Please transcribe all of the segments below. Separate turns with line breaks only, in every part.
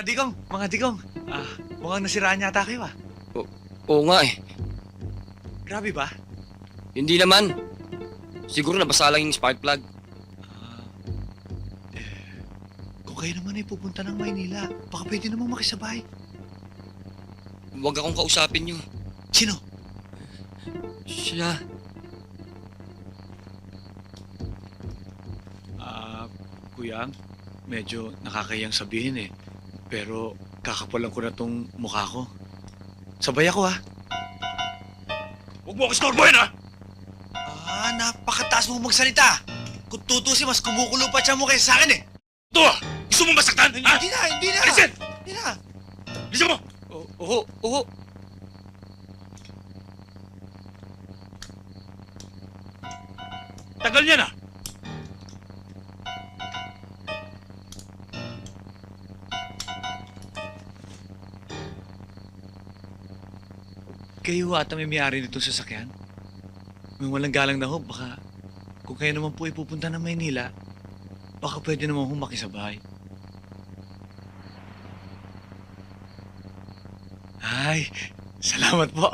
Mga digong. Mukhang nasiraan yata kayo
Oo nga eh.
Grabe ba?
Hindi naman. Siguro nabasa lang yung spark plug.
Kung kayo naman ay pupunta ng Maynila, baka pwede namang makisabay.
Huwag akong kausapin niyo.
Sino?
Siya.
Kuya, medyo nakakayang sabihin eh. Pero kakapalan ko na tong mukha ko. Sabay ako
Huwag mo ako istorbohin, ha?
Napakataas mo magsalita. Kung tutusin, mas kumukulo pa siya mo kaysa sa akin eh.
Ito, gusto mo masaktan, ha?
Hindi na.
Alisin!
Hindi na.
Alisin mo!
Oo.
Tagal niya na.
Kayo ata may may-ari nitong sasakyan? May walang galang na ho, baka kung kayo naman po ay pupunta ng Maynila, baka pwede naman ho makisabay. Ay, salamat po.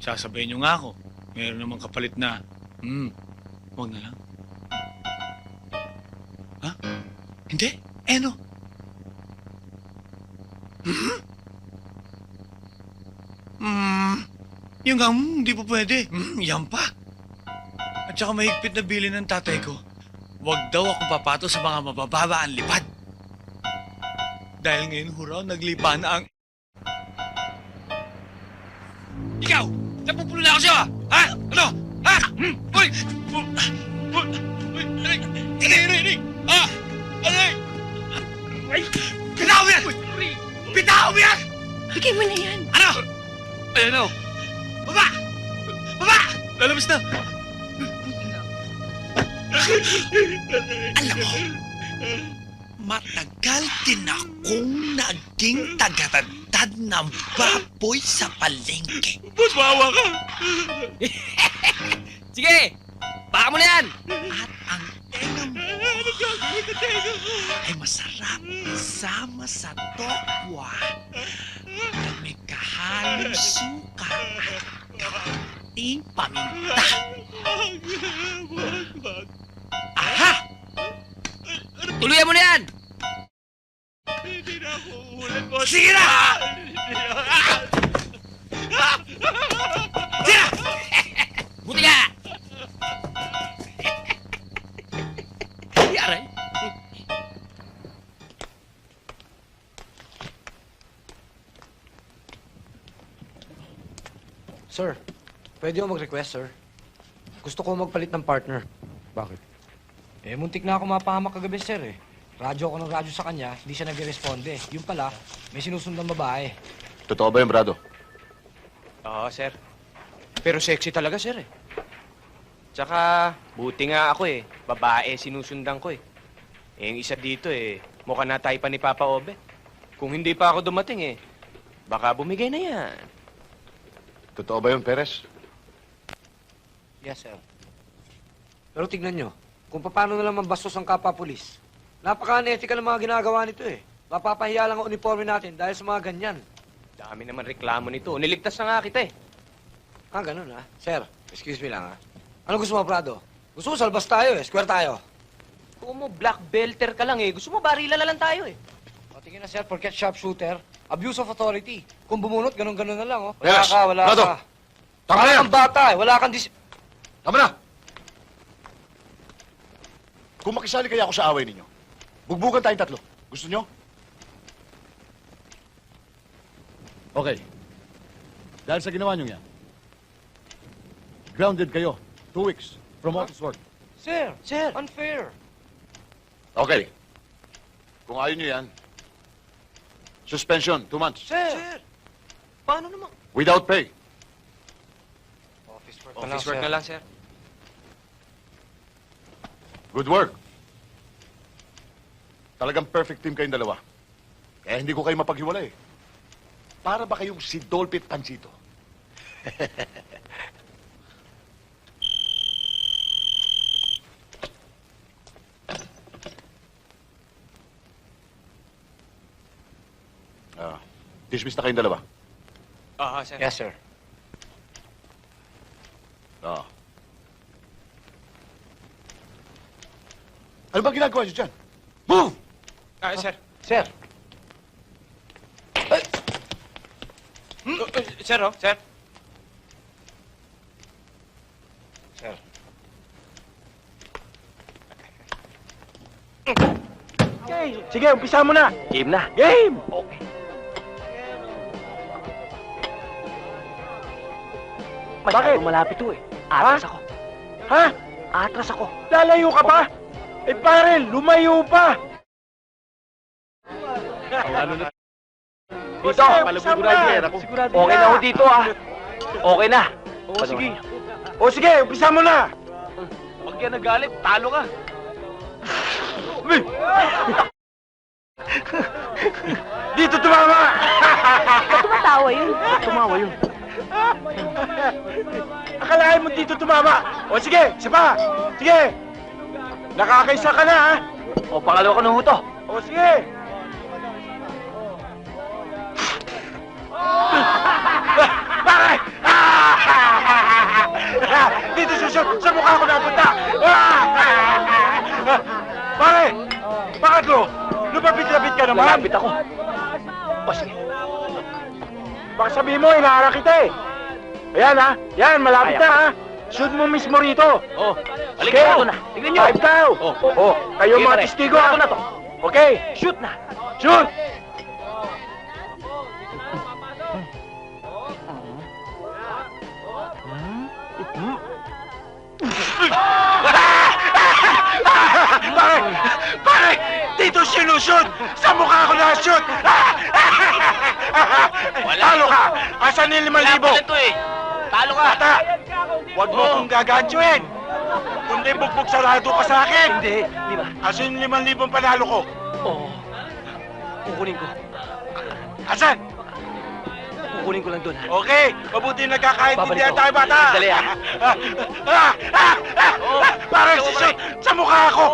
Sasabayin niyo nga ako. Meron namang kapalit na. Huwag na lang. Ha? Hindi? Ano? Yung nga, hindi pa pwede. Yan pa. At saka mahigpit na bilin ng tatay ko. Huwag daw akong papato sa mga mabababa ang lipad. Dahil ngayon huraw, naglipa na ang...
Ikaw! Napupulo na ako sa'yo, ha? Ano? Ha? Uy! Aray! Aray! Ay! Bitaw mo yan! Bitaw mo yan!
Bigay mo na yan.
Ano? Ayan o. Baba! Baba!
Lalabas na!
Alam mo, matagal din akong naging tagatagtad ng baboy sa palengke.
Boss, maawa ka!
Sige! Baka mo na yan!
At ang tenga mo ay masarap isama sa tokwa na may kahalong suka at kating paminta. Aha!
Tuluyan mo na yan!
Hindi na ako uulit, boss.
Sige na!
Sige!
Buti ka! Aray!
Sir, pwede ako mag-request, sir. Gusto ko magpalit ng partner.
Bakit?
Muntik na ako mapahamak kagabi, sir, eh. Radyo ako ng radyo sa kanya, hindi siya nagre-responde. Yung pala, may sinusundan babae.
Totoo ba yung Brado?
Oo, sir. Pero sexy talaga, sir, eh. Tsaka, buti nga ako, eh. Babae sinusundan ko, eh. Yung isa dito, eh, mukha na tayo pa ni Papa Obe. Kung hindi pa ako dumating, eh, baka bumigay na yan.
Totoo ba yung Perez?
Yes, sir. Pero tignan nyo, kung paano na lang mambastos ang kapwa-pulis. Napaka-unethical ang mga ginagawa nito, eh. Mapapahiya lang ang uniforme natin dahil sa mga ganyan.
Dami naman reklamo nito. Niligtas na nga kita, eh.
Ganun, ha? Sir, excuse me lang, ha? Ano gusto mo, Prado? Gusto mo salbas tayo, eh. Square tayo.
Kung mo black belter ka lang, eh. Gusto mo barila na lang tayo, eh.
O, tingin na, sir, porket sharpshooter, abuse of authority. Kung bumunot, ganun-ganun na lang, oh.
Yes,
Wala
Prado.
ka.
Tama na
Wala
yan!
kang bata, eh. Wala kang
Tama na! Kung makisali kaya ako sa away ninyo, bugbugan tayong tatlo. Gusto nyo? Okay. Dahil sa ginawa nyo yan, grounded kayo 2 weeks from office work.
Sir, unfair.
Okay. Kung ayaw nyo yan, suspension, 2 months.
Sir.
Paano naman?
Without pay.
Office work
Office work na lang, sir.
Good work. Talagang perfect team kayong dalawa. Kaya hindi ko kayo mapaghiwalay. Para ba kayong si Dolphy at Pansito? Dismiss na kayong dalawa.
Oo, sir.
Yes, sir.
Oo. Ano ba ginagawa niyo dyan? Move!
Sir.
Sir.
Sir, oh, sir.
Sir.
Sige, umpisa mo na. Game na. Game!
Okay.
Bakit?
malapit to eh.
Atras
ako.
Ha?
Atras ako.
Lalayo ka pa? Eh pare, lumayo pa! Dito, umpisa mo na.
Okay na ako dito ah. Okay na.
O sige. O sige, umpisa mo na.
Huwag yan nagalit, talo ka.
Dito tumama!
Tumatawa yun.
Tumawa yun.
Akalain mo dito tumama. O sige, isa pa. Sige. Nakakaisa ka na ha.
O, pangalawa ko na ho to.
O sige. Pare! Dito susunod sa mukha ko napunta. Pare! Pangatlo, lumapit-lapit ka naman.
Lalapit ako. O, sige.
Baka sabihin mo, inaharang kita eh. Ayan ha. Yan, malapit
Kaya.
na ha. Shoot mo mismo rito.
Oh, balik
Sige.
na ito na. Tignan nyo.
5 daw.
Oh.
Kayo
Sige,
mga
pare.
testigo
Ito
ha.
na to.
Okay.
Shoot na.
Shoot! Pare! Pare! Dito sinushoot! Sa mukha ko na-shoot! Talo ka! Asan yung 5,000?
to eh. Talo ka.
Bata! Huwag mo kong gagantuin! Kundi bugbog sarado ka sa akin!
Hindi. Di ba?
Asan yung 5,000 panalo ko?
Oo. Kukunin ko.
Asan?
Kukunin ko lang doon ha.
Okay, mabuti nagkakaintindihan
Babalik ako.
tayo, bata!
Dali,
Pare, shoot! Sa mukha ko!